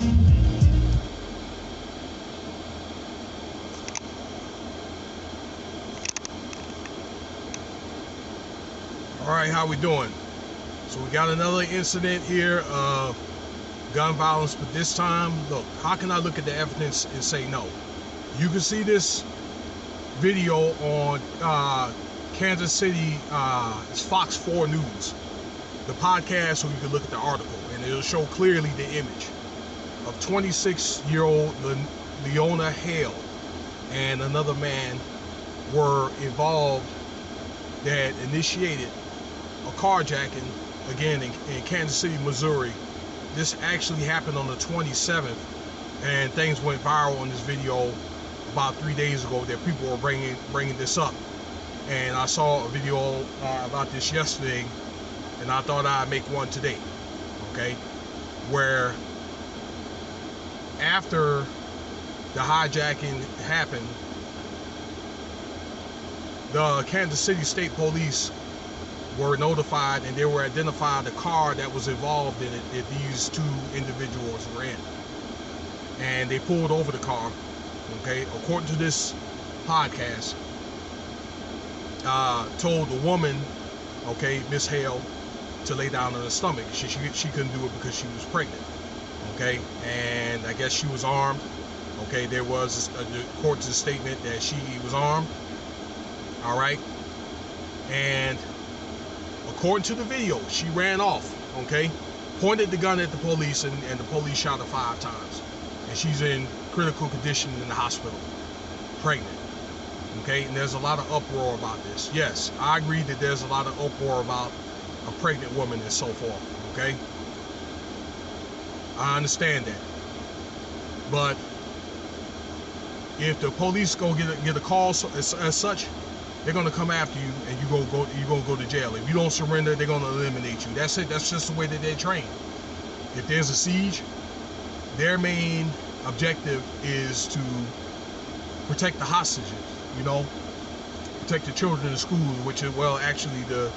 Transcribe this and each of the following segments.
All right, how we doing? So we got another incident here of gun violence, but this time, look, how can I look at the evidence and say no? You can see this video on Kansas City, it's Fox 4 News, the podcast, so you can look at the article, and it'll show clearly the image of 26-year-old Leona Hale and another man were involved that initiated a carjacking again in Kansas City, Missouri. This actually happened on the 27th, and things went viral on this video about 3 days ago that people were bringing this up. And I saw a video about this yesterday, and I thought I'd make one today, okay? Where after the hijacking happened, the Kansas City State Police were notified, and they were identified the car that was involved in it that these two individuals were in. And they pulled over the car, okay? According to this podcast, told the woman, okay, Miss Hale, to lay down on her stomach. She couldn't do it because she was pregnant, okay? And I guess she was armed, okay? There was, according to the statement, that she was armed, all right? And according to the video, she ran off, okay? Pointed the gun at the police, and the police shot her 5 times. And she's in critical condition in the hospital, pregnant, okay? And there's a lot of uproar about this. Yes, I agree that there's a lot of uproar about a pregnant woman and so forth, okay? I understand that. But if the police go get a call as such, they're gonna come after you, and you're gonna go to jail. If you don't surrender, they're gonna eliminate you. That's it. That's just the way that they're trained. If there's a siege, their main objective is to protect the hostages. You know, protect the children in school, which is, well, actually the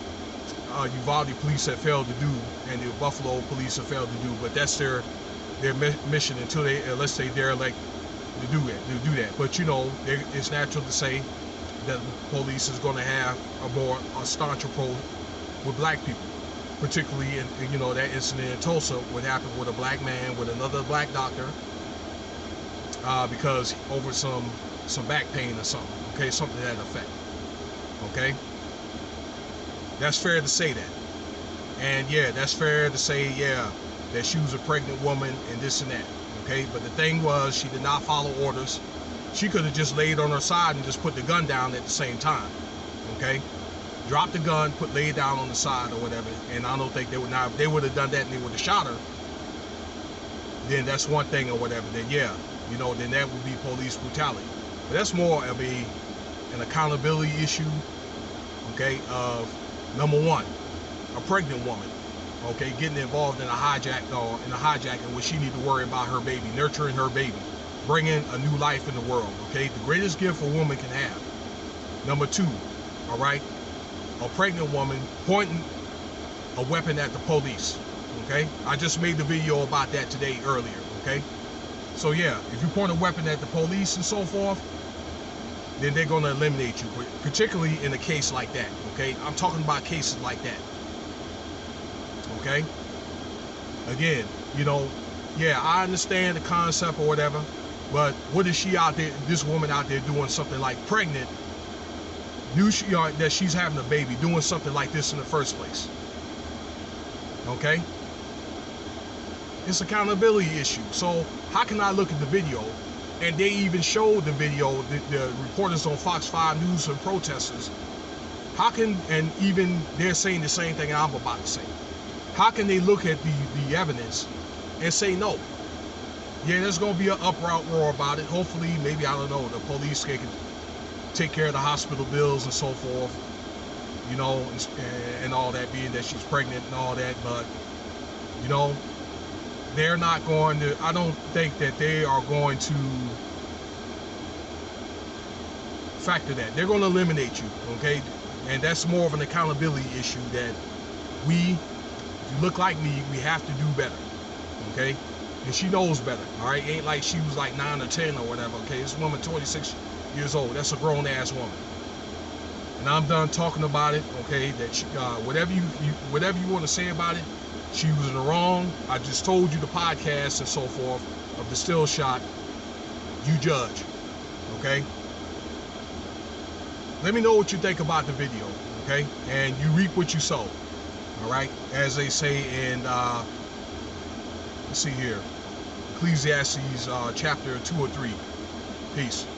Uvalde police have failed to do, and the Buffalo police have failed to do. But that's their mission until let's say they're elected to do that. But you know, it's natural to say that the police is going to have a staunch approach with black people, particularly in, you know, that incident in Tulsa, what happened with a black man with another black doctor, because over some back pain or something, okay, something to that effect, okay? That's fair to say that. And yeah, that's fair to say, yeah, that she was a pregnant woman and this and that, okay? But the thing was, she did not follow orders. She could have just laid on her side and just put the gun down at the same time, okay? Drop the gun, lay it down on the side or whatever, and I don't think they would not. If they would have done that and they would have shot her, then that's one thing or whatever. Then yeah, you know, then that would be police brutality. But that's more of an accountability issue, okay? Of number one, a pregnant woman, okay, getting involved in a hijacking where she need to worry about her baby, nurturing her baby, bringing a new life in the world, okay? The greatest gift a woman can have. Number two, all right, a pregnant woman pointing a weapon at the police, okay? I just made the video about that today earlier, okay? So yeah, if you point a weapon at the police and so forth, then they're gonna eliminate you, particularly in a case like that, okay? I'm talking about cases like that, okay? Again, you know, yeah, I understand the concept or whatever, but what is she out there, this woman out there doing something like pregnant, that she's having a baby, doing something like this in the first place, okay? It's accountability issue. So how can I look at the video, and they even showed the video, the reporters on Fox 5 News and protesters, how can, and even they're saying the same thing I'm about to say, how can they look at the evidence and say no? Yeah, there's going to be an uproar about it. Hopefully, maybe, I don't know, the police can take care of the hospital bills and so forth, you know, and all that, being that she's pregnant and all that. But, you know, they're not going to, I don't think that they are going to factor that. They're going to eliminate you, okay? And that's more of an accountability issue that if you look like me, we have to do better, okay? and she knows better. All right, ain't like she was like 9 or 10 or whatever. Okay, this woman 26 years old. That's a grown ass woman. And I'm done talking about it. Okay, that she, whatever you want to say about it, she was in the wrong. I just told you the podcast and so forth of the still shot. You judge. Okay. Let me know what you think about the video. Okay, and you reap what you sow. All right, as they say in let's see here, Ecclesiastes chapter 2 or 3. Peace.